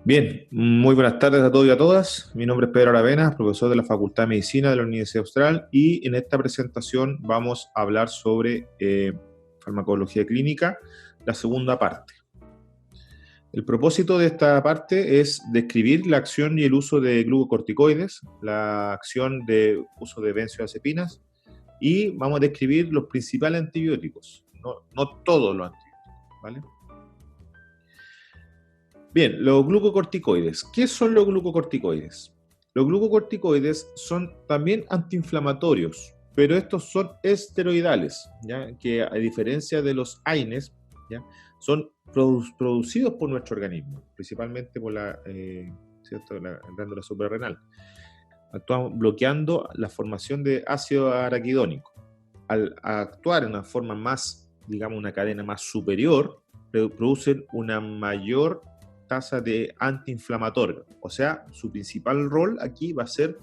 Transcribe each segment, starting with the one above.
Bien, muy buenas tardes a todos y a todas. Mi nombre es Pedro Aravena, profesor de la Facultad de Medicina de la Universidad Austral, y en esta presentación vamos a hablar sobre farmacología clínica, la segunda parte. El propósito de esta parte es describir la acción y el uso de glucocorticoides, la acción de uso de benzodiazepinas, y vamos a describir los principales antibióticos, no todos los antibióticos, ¿vale? Bien, los glucocorticoides. ¿Qué son los glucocorticoides? Los glucocorticoides son también antiinflamatorios, pero estos son esteroidales, ¿ya? Que a diferencia de los AINES, ¿ya? Son producidos por nuestro organismo, principalmente por la glándula suprarrenal. Actúan bloqueando la formación de ácido araquidónico. Al actuar en una forma más, digamos, una cadena más superior, producen una mayor tasa de antiinflamatorio. O sea, su principal rol aquí va a ser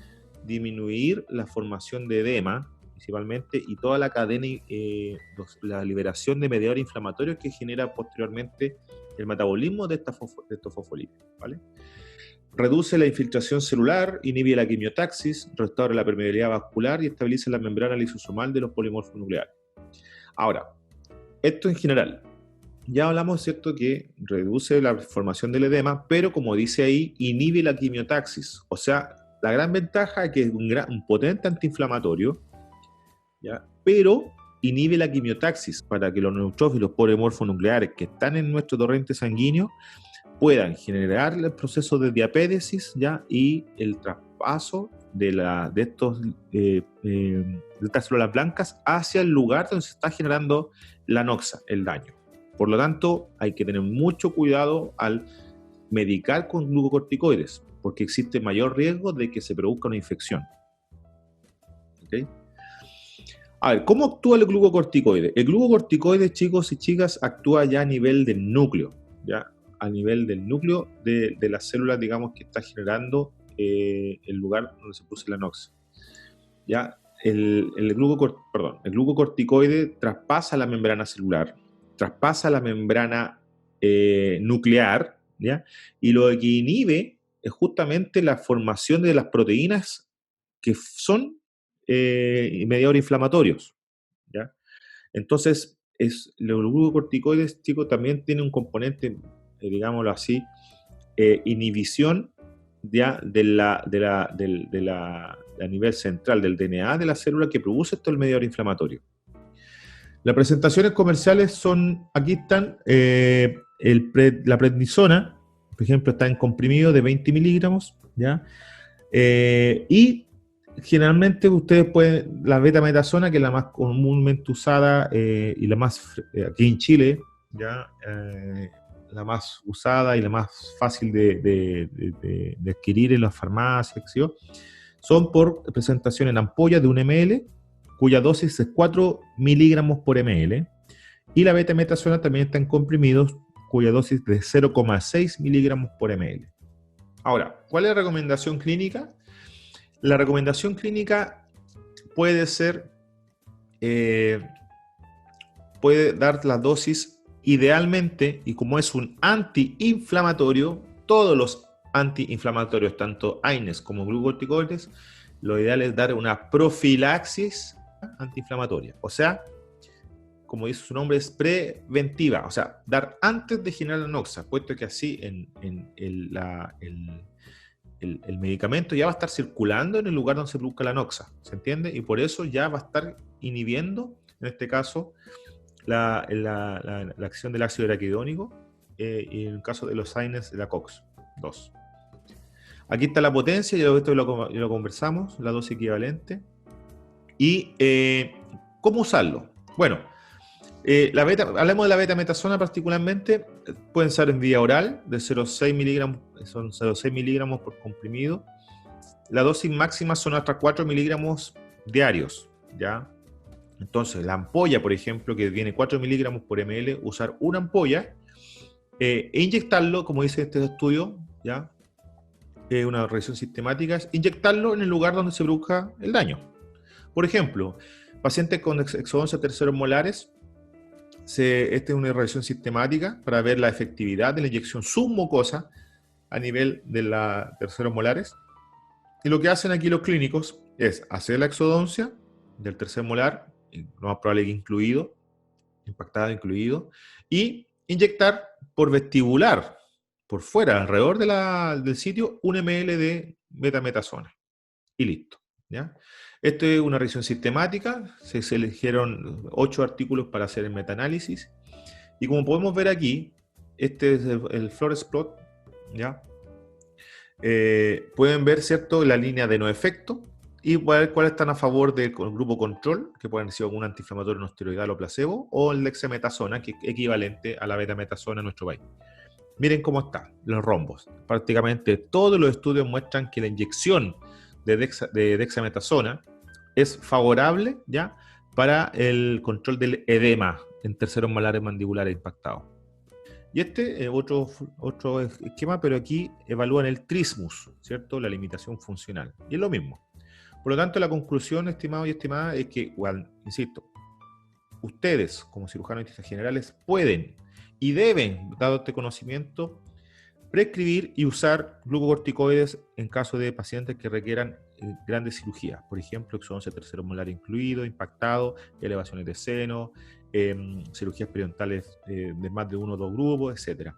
disminuir la formación de edema, principalmente, y toda la cadena, la liberación de mediadores inflamatorios que genera posteriormente el metabolismo de estos fosfolípidos, ¿vale? Reduce la infiltración celular, inhibe la quimiotaxis, restaura la permeabilidad vascular y estabiliza la membrana lisosomal de los polimorfos nucleares. Ahora, esto en general. Ya hablamos, ¿cierto?, que reduce la formación del edema, pero como dice ahí, inhibe la quimiotaxis. O sea, la gran ventaja es que es un potente antiinflamatorio, ¿ya? Pero inhibe la quimiotaxis para que los neutrófilos polimorfos nucleares que están en nuestro torrente sanguíneo puedan generar el proceso de diapédesis, ¿ya? Y el traspaso de estas células blancas hacia el lugar donde se está generando la noxa, el daño. Por lo tanto, hay que tener mucho cuidado al medicar con glucocorticoides, porque existe mayor riesgo de que se produzca una infección. ¿Okay? A ver, ¿cómo actúa el glucocorticoide? El glucocorticoide, chicos y chicas, actúa ya a nivel del núcleo, ¿ya? A nivel del núcleo de las células, digamos, que está generando el lugar donde se produce la noxa. ¿Ya? El glucocorticoide traspasa la membrana celular, traspasa la membrana nuclear, ¿ya? Y lo que inhibe es justamente la formación de las proteínas que son mediadores inflamatorios, ¿ya? Entonces, los glucocorticoides, chicos, también tienen un componente, digámoslo así, inhibición ya a nivel central del DNA de la célula que produce esto el mediador inflamatorio. Las presentaciones comerciales son, aquí están, la prednisona, por ejemplo, está en comprimido de 20 miligramos, ¿ya? Y generalmente ustedes pueden, la betametasona, que es la más comúnmente usada y la más, aquí en Chile, ¿ya? La más usada y la más fácil de adquirir en las farmacias, ¿sí? Son por presentación en ampolla de 1 ml, cuya dosis es 4 miligramos por ml, y la betametasona también está en comprimidos, cuya dosis es de 0,6 miligramos por ml. Ahora, ¿cuál es la recomendación clínica? La recomendación clínica puede ser, puede dar la dosis idealmente, y como es un antiinflamatorio, todos los antiinflamatorios, tanto AINES como glucocorticoides, lo ideal es dar una profilaxis antiinflamatoria. O sea, como dice su nombre, es preventiva. O sea, dar antes de generar la noxa, puesto que así el medicamento ya va a estar circulando en el lugar donde se produzca la noxa. ¿Se entiende? Y por eso ya va a estar inhibiendo, en este caso, la acción del ácido araquidónico y en el caso de los AINES de la COX-2. Aquí está la potencia, ya esto lo conversamos, la dosis equivalente. ¿Y cómo usarlo? Bueno, hablemos de la betametasona particularmente, pueden ser en vía oral, de 0,6 miligramos, son 0,6 miligramos por comprimido. La dosis máxima son hasta 4 miligramos diarios, ¿ya? Entonces, la ampolla, por ejemplo, que tiene 4 miligramos por ml, usar una ampolla e inyectarlo, como dice este estudio, ¿ya? Una revisión sistemática, es inyectarlo en el lugar donde se produzca el daño. Por ejemplo, pacientes con exodoncia terceros molares, esta es una revisión sistemática para ver la efectividad de la inyección submucosa a nivel de los terceros molares. Y lo que hacen aquí los clínicos es hacer la exodoncia del tercer molar, lo más probable que incluido, impactado incluido, y inyectar por vestibular, por fuera, alrededor del sitio, 1 ml de betametasona. Y listo. ¿Ya? Esto es una revisión sistemática, se eligieron 8 artículos para hacer el metaanálisis, y como podemos ver aquí, este es el Flores plot, ¿ya? Pueden ver, ¿cierto?, la línea de no efecto, y cuáles están a favor del grupo control, que pueden ser algún antiinflamatorio no esteroidal o placebo, o el dexametasona, que es equivalente a la betametasona en nuestro país. Miren cómo están los rombos. Prácticamente todos los estudios muestran que la inyección de dexametasona es favorable, ¿ya?, para el control del edema en terceros molares mandibulares impactados. Y este es otro esquema, pero aquí evalúan el trismus, ¿cierto?, la limitación funcional. Y es lo mismo. Por lo tanto, la conclusión, estimados y estimadas, es que, bueno, insisto, ustedes, como cirujanos dentistas generales, pueden y deben, dado este conocimiento, prescribir y usar glucocorticoides en caso de pacientes que requieran grandes cirugías. Por ejemplo, exodoncia tercero molar incluido, impactado, elevaciones de seno, cirugías periodontales de más de 1 o 2 grupos, etc.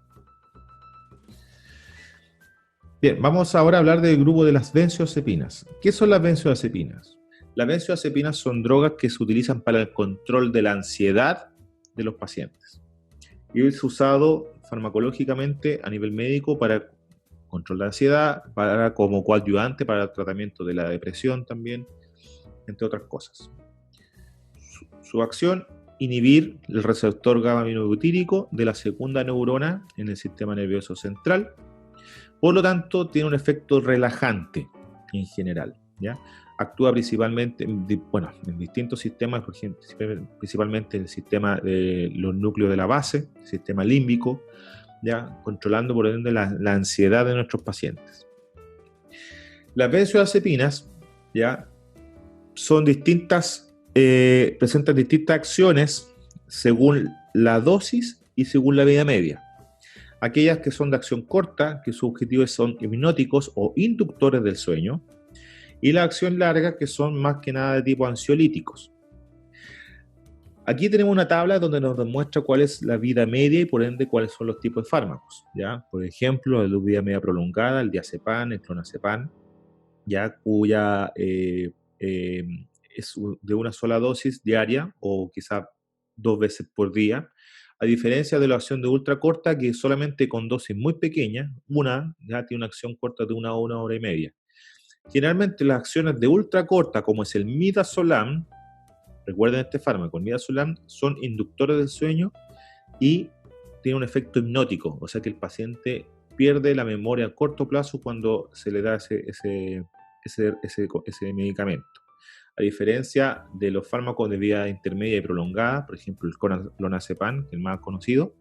Bien, vamos ahora a hablar del grupo de las benzodiazepinas. ¿Qué son las benzodiazepinas? Las benzodiazepinas son drogas que se utilizan para el control de la ansiedad de los pacientes. Y es usado farmacológicamente a nivel médico para control de ansiedad, como coadyuvante para el tratamiento de la depresión también, entre otras cosas. Su acción, inhibir el receptor GABA-aminobutírico de la segunda neurona en el sistema nervioso central. Por lo tanto, tiene un efecto relajante en general, ¿ya? Actúa principalmente en distintos sistemas, por ejemplo, principalmente el sistema de los núcleos de la base, el sistema límbico, ¿ya?, controlando por ende la ansiedad de nuestros pacientes. Las benzodiazepinas, ¿ya?, son distintas, presentan distintas acciones según la dosis y según la vida media. Aquellas que son de acción corta, que sus objetivos son hipnóticos o inductores del sueño, y la acción larga, que son más que nada de tipo ansiolíticos. Aquí tenemos una tabla donde nos demuestra cuál es la vida media y por ende cuáles son los tipos de fármacos, ¿ya? Por ejemplo, la vida media prolongada, el diazepam, el clonazepam, ¿ya?, cuya es de una sola dosis diaria o quizá 2 veces por día, a diferencia de la acción de ultra corta, que solamente con dosis muy pequeñas, ya tiene una acción corta de 1 a 1 hora y media. Generalmente las acciones de ultra corta, como es el midazolam, recuerden este fármaco, el midazolam, son inductores del sueño y tiene un efecto hipnótico, o sea que el paciente pierde la memoria a corto plazo cuando se le da ese medicamento. A diferencia de los fármacos de vida intermedia y prolongada, por ejemplo el clonazepam, que es el más conocido,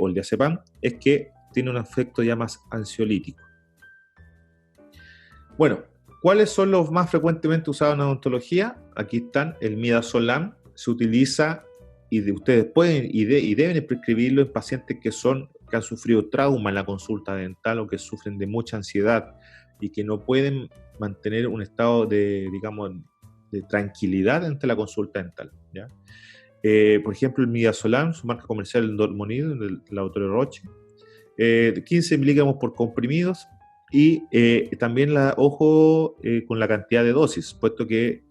o el diazepam, es que tiene un efecto ya más ansiolítico. Bueno, ¿cuáles son los más frecuentemente usados en odontología? Aquí están. El midazolam se utiliza y ustedes pueden y deben prescribirlo en pacientes que han sufrido trauma en la consulta dental o que sufren de mucha ansiedad y que no pueden mantener un estado de tranquilidad ante la consulta dental, ¿ya? Por ejemplo, el midazolam, su marca comercial, el Dormonide, del laboratorio Roche, 15 miligramos por comprimidos. Y también ojo con la cantidad de dosis, puesto que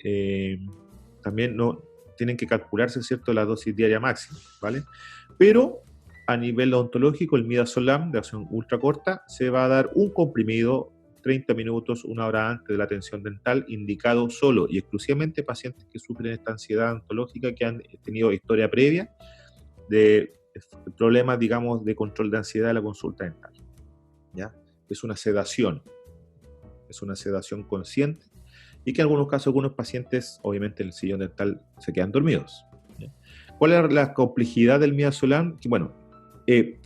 también no tienen que calcularse, ¿cierto?, la dosis diaria máxima, ¿vale? Pero a nivel odontológico, el midazolam de acción ultra corta se va a dar un comprimido 30 minutos, 1 hora antes de la atención dental, indicado solo y exclusivamente pacientes que sufren esta ansiedad odontológica, que han tenido historia previa de problemas, digamos, de control de ansiedad de la consulta dental, ¿ya? Es una sedación consciente y que en algunos casos algunos pacientes, obviamente en el sillón dental, se quedan dormidos, ¿ya? ¿Cuál es la complejidad del midazolam? Que, bueno,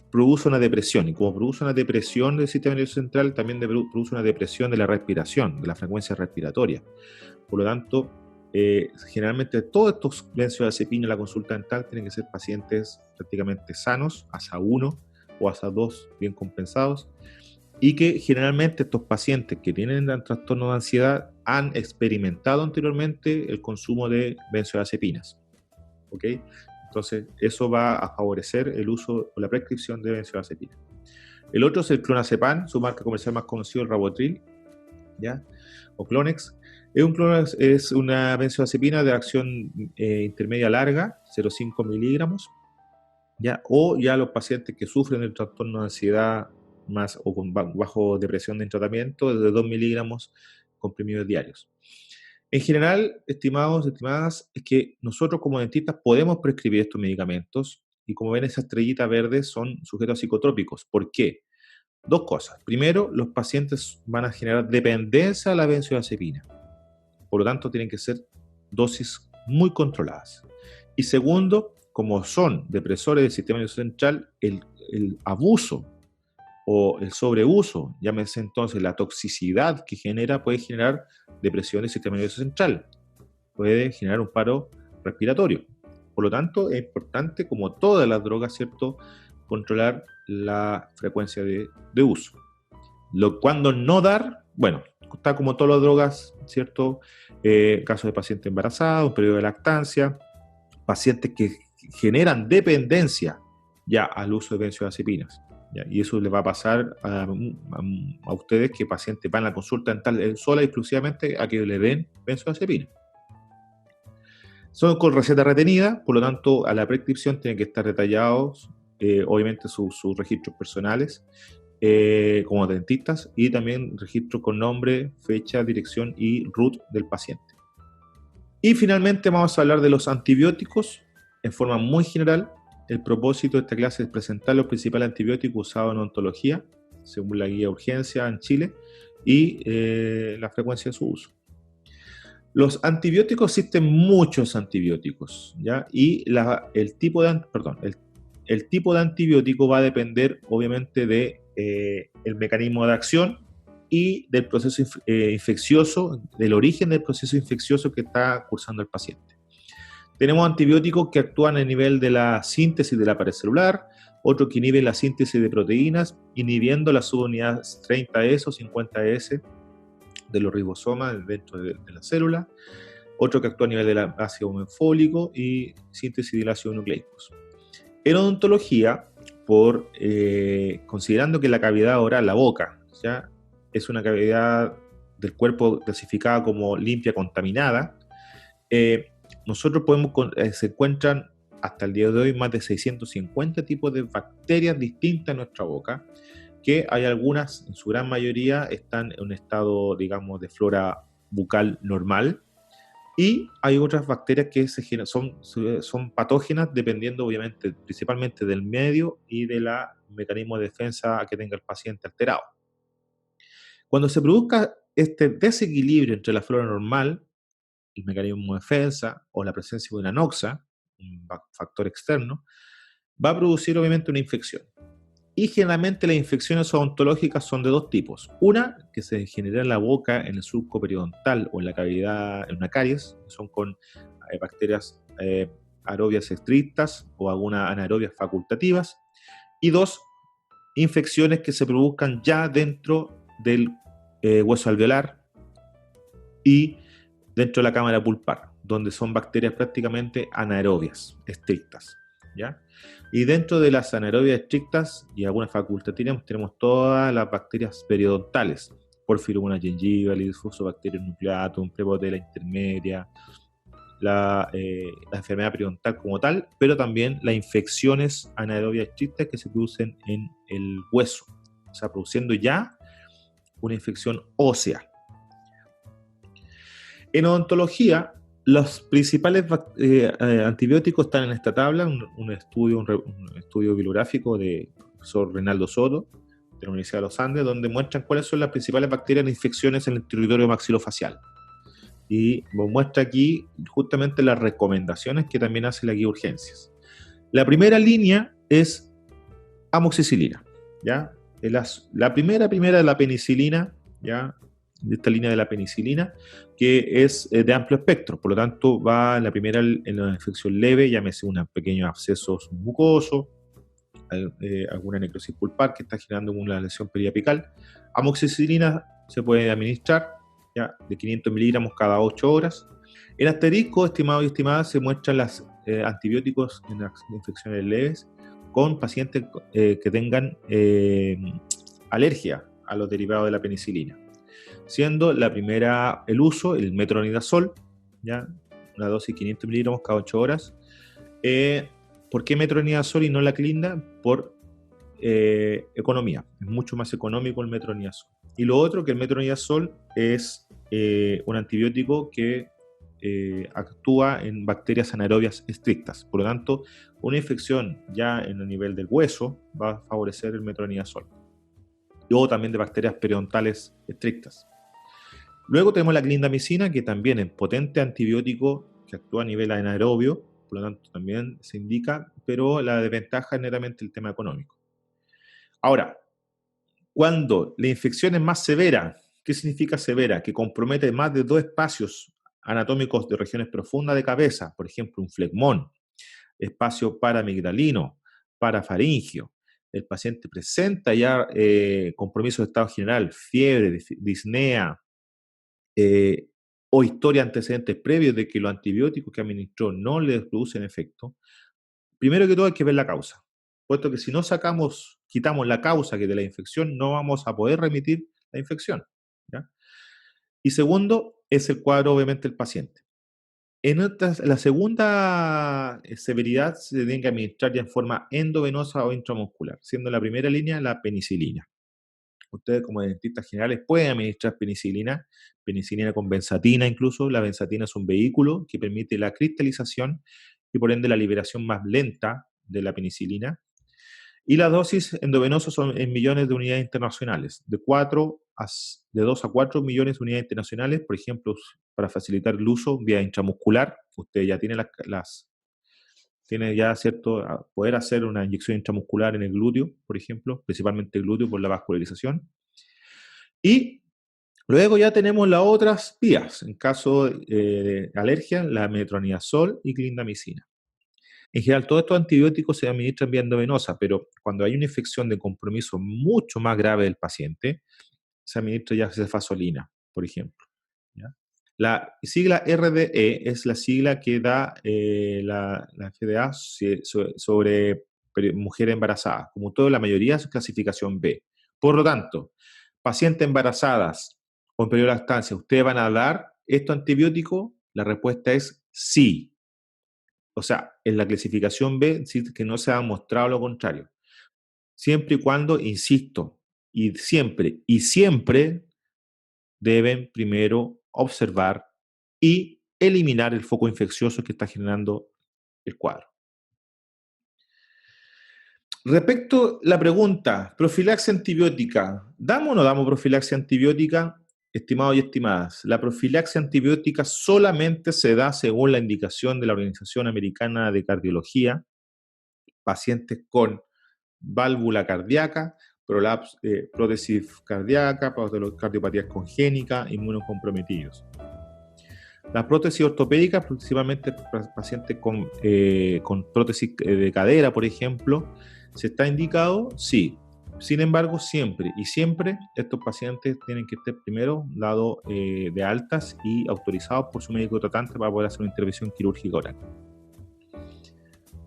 produce una depresión, y como produce una depresión del sistema nervioso central, también produce una depresión de la respiración, de la frecuencia respiratoria. Por lo tanto, generalmente todos estos benzodiazepinas en la consulta dental tienen que ser pacientes prácticamente sanos, ASA 1 o ASA 2 bien compensados, y que generalmente estos pacientes que tienen trastorno de ansiedad han experimentado anteriormente el consumo de benzodiazepinas. ¿Ok? Entonces, eso va a favorecer el uso o la prescripción de benzodiazepinas. El otro es el clonazepam, su marca comercial más conocida, el Rabotril, ¿ya? O Clonex. Es una benzodiazepina de acción intermedia larga, 0,5 miligramos, ¿ya? O ya los pacientes que sufren el trastorno de ansiedad más o con bajo depresión en tratamiento, de 2 miligramos comprimidos diarios. En general, estimados, estimadas, es que nosotros como dentistas podemos prescribir estos medicamentos y como ven, esa estrellita verde son sujetos psicotrópicos. ¿Por qué? Dos cosas. Primero, los pacientes van a generar dependencia a la benzodiazepina. Por lo tanto, tienen que ser dosis muy controladas. Y segundo, como son depresores del sistema nervioso central, el abuso o el sobreuso, llámese entonces la toxicidad que genera, puede generar depresión del sistema nervioso central, puede generar un paro respiratorio. Por lo tanto, es importante, como todas las drogas, ¿cierto?, controlar la frecuencia de uso. Cuando no dar, bueno, está como todas las drogas, ¿cierto? Casos de pacientes embarazados, un periodo de lactancia, pacientes que generan dependencia ya al uso de benzodiazepinas. ¿Ya? Y eso les va a pasar a ustedes, que pacientes van a la consulta dental sola y exclusivamente a que le den benzodiazepina. Son con receta retenida, por lo tanto, a la prescripción tienen que estar detallados, obviamente, sus registros personales como dentistas, y también registros con nombre, fecha, dirección y root del paciente. Y finalmente vamos a hablar de los antibióticos en forma muy general. El propósito de esta clase es presentar los principales antibióticos usados en odontología, según la guía de urgencia en Chile, y la frecuencia de su uso. Los antibióticos, existen muchos antibióticos, ¿ya? Y el tipo de antibiótico va a depender, obviamente, el mecanismo de acción y del proceso infeccioso, del origen del proceso infeccioso que está cursando el paciente. Tenemos antibióticos que actúan a nivel de la síntesis de la pared celular, otros que inhiben la síntesis de proteínas, inhibiendo las subunidades 30S o 50S de los ribosomas dentro de la célula, otro que actúa a nivel del ácido fólico y síntesis del ácido nucleico. En odontología, considerando que la cavidad oral, la boca, ¿ya?, es una cavidad del cuerpo clasificada como limpia contaminada, nosotros se encuentran hasta el día de hoy más de 650 tipos de bacterias distintas en nuestra boca, que hay algunas, en su gran mayoría, están en un estado, digamos, de flora bucal normal, y hay otras bacterias que son patógenas dependiendo, obviamente, principalmente del medio y del mecanismo de defensa que tenga el paciente alterado. Cuando se produzca este desequilibrio entre la flora normal, el mecanismo de defensa o la presencia de una noxa, un factor externo, va a producir obviamente una infección. Y generalmente las infecciones odontológicas son de dos tipos. Una, que se genera en la boca, en el surco periodontal o en la cavidad, en una caries, que son con bacterias aerobias estrictas o algunas anaerobias facultativas. Y dos, infecciones que se produzcan ya dentro del hueso alveolar y dentro de la cámara pulpar, donde son bacterias prácticamente anaerobias estrictas, ¿ya? Y dentro de las anaerobias estrictas y algunas facultativas tenemos todas las bacterias periodontales, Porphyromonas gingivalis, Fusobacterium nucleatum, Prevotella intermedia, la enfermedad periodontal como tal, pero también las infecciones anaerobias estrictas que se producen en el hueso, o sea, produciendo ya una infección ósea. En odontología, los principales antibióticos están en esta tabla, un estudio bibliográfico de profesor Reinaldo Soto, de la Universidad de los Andes, donde muestran cuáles son las principales bacterias de infecciones en el territorio maxilofacial. Y muestra aquí justamente las recomendaciones que también hace la guía de urgencias. La primera línea es amoxicilina, ¿ya? La primera es la penicilina, ¿ya? De esta línea de la penicilina, que es de amplio espectro, por lo tanto va la primera en la infección leve, llámese unos pequeños abscesos mucosos, alguna necrosis pulpar que está generando una lesión periapical. Amoxicilina se puede administrar ya, de 500 miligramos cada 8 horas. En asterisco, estimados y estimadas, se muestran los antibióticos en las infecciones leves con pacientes que tengan alergia a los derivados de la penicilina, siendo la primera el uso, el metronidazol, ¿ya? Una dosis de 500 miligramos cada 8 horas. ¿Por qué metronidazol y no la clinda? Por economía. Es mucho más económico el metronidazol. Y lo otro, que el metronidazol es un antibiótico que actúa en bacterias anaerobias estrictas. Por lo tanto, una infección ya en el nivel del hueso va a favorecer el metronidazol. O también de bacterias periodontales estrictas. Luego tenemos la clindamicina, que también es potente antibiótico que actúa a nivel anaerobio, por lo tanto también se indica, pero la desventaja es netamente el tema económico. Ahora, cuando la infección es más severa, ¿qué significa severa? Que compromete más de 2 espacios anatómicos de regiones profundas de cabeza, por ejemplo, un flegmón, espacio paramigdalino, parafaringio. El paciente presenta ya compromiso de estado general, fiebre, disnea, o historia antecedentes previos de que los antibióticos que administró no le producen efecto. Primero que todo hay que ver la causa, puesto que si no quitamos la causa que de la infección, no vamos a poder remitir la infección, ¿ya? Y segundo, es el cuadro obviamente del paciente. La segunda severidad se tiene que administrar ya en forma endovenosa o intramuscular, siendo la primera línea la penicilina. Ustedes como dentistas generales pueden administrar penicilina con benzatina incluso. La benzatina es un vehículo que permite la cristalización y por ende la liberación más lenta de la penicilina. Y las dosis endovenosas son en millones de unidades internacionales, de 2 a 4 millones de unidades internacionales, por ejemplo, para facilitar el uso vía intramuscular. Usted ya tiene tiene ya poder hacer una inyección intramuscular en el glúteo, por ejemplo, principalmente el glúteo por la vascularización. Y luego ya tenemos las otras vías, en caso de alergia, la metronidazol y clindamicina. En general, todos estos antibióticos se administran vía endovenosa, pero cuando hay una infección de compromiso mucho más grave del paciente, se administra ya cefazolina, por ejemplo, ¿ya? La sigla RDE es la sigla que da la FDA sobre mujeres embarazadas. Como todo, la mayoría es clasificación B. Por lo tanto, pacientes embarazadas o en periodo de lactancia, ¿ustedes van a dar estos antibióticos? La respuesta es sí. O sea, en la clasificación B sí que no se ha mostrado lo contrario. Siempre y cuando, insisto, y siempre deben primero observar y eliminar el foco infeccioso que está generando el cuadro. Respecto a la pregunta, profilaxia antibiótica, ¿damos o no damos profilaxia antibiótica? Estimados y estimadas, la profilaxia antibiótica solamente se da según la indicación de la Organización Americana de Cardiología, pacientes con válvula cardíaca, prótesis cardíaca, cardiopatías congénitas, inmunocomprometidos. Las prótesis ortopédicas, principalmente pacientes con prótesis de cadera, por ejemplo, ¿se está indicado? Sí. Sin embargo, siempre estos pacientes tienen que estar primero dados de altas y autorizados por su médico tratante para poder hacer una intervención quirúrgica oral.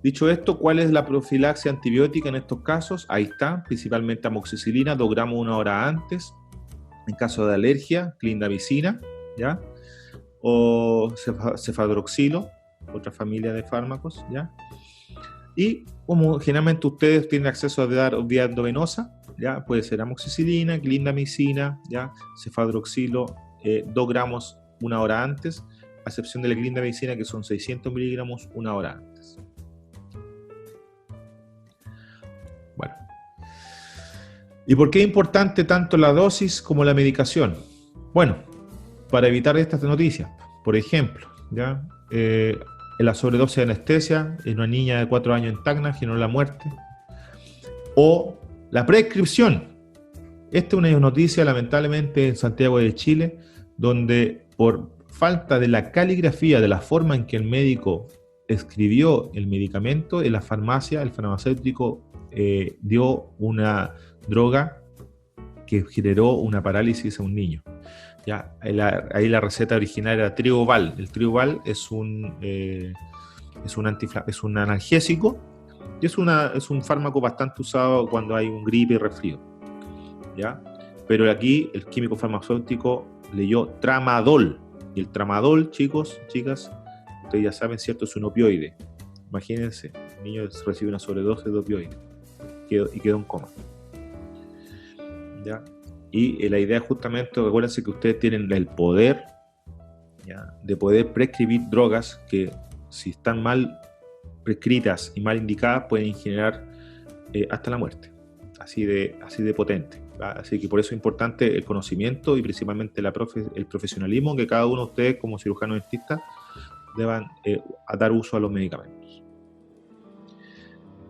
Dicho esto, ¿cuál es la profilaxia antibiótica en estos casos? Ahí está, principalmente amoxicilina, 2 gramos 1 hora antes. En caso de alergia, clindamicina, ¿ya? O cefadroxilo, otra familia de fármacos, ¿ya? Y como generalmente ustedes tienen acceso a dar vía endovenosa, ¿ya? Puede ser amoxicilina, clindamicina, ¿ya? Cefadroxilo, 2 gramos 1 hora antes, a excepción de la clindamicina que son 600 miligramos 1 hora antes. Bueno. ¿Y por qué es importante tanto la dosis como la medicación? Bueno, para evitar estas noticias. Por ejemplo, ¿ya? La sobredosis de anestesia en una niña de 4 años en Tacna generó la muerte. O la prescripción. Esta es una noticia lamentablemente en Santiago de Chile, donde por falta de la caligrafía, de la forma en que el médico escribió el medicamento, en la farmacia el farmacéutico dio una droga que generó una parálisis a un niño. ¿Ya? Ahí la receta original era Trioval. El Trioval es un analgésico y es un fármaco bastante usado cuando hay un gripe y resfrío. ¿Ya? Pero aquí el químico farmacéutico leyó Tramadol. Y el Tramadol, chicos, chicas, ustedes ya saben, ¿cierto? Es un opioide. Imagínense, el niño recibe una sobredosis de opioide y quedó en coma. ¿Ya? Y la idea justamente, recuérdense que ustedes tienen el poder, ¿ya?, de poder prescribir drogas que, si están mal prescritas y mal indicadas, pueden generar hasta la muerte. Así de potente. ¿Va? Así que por eso es importante el conocimiento y principalmente el profesionalismo que cada uno de ustedes como cirujano dentista deban dar uso a los medicamentos.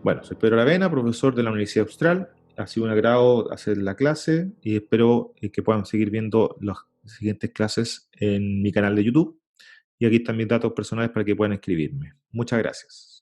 Bueno, soy Pedro Aravena, profesor de la Universidad Austral. Ha sido un agrado hacer la clase y espero que puedan seguir viendo las siguientes clases en mi canal de YouTube. Y aquí están mis datos personales para que puedan escribirme. Muchas gracias.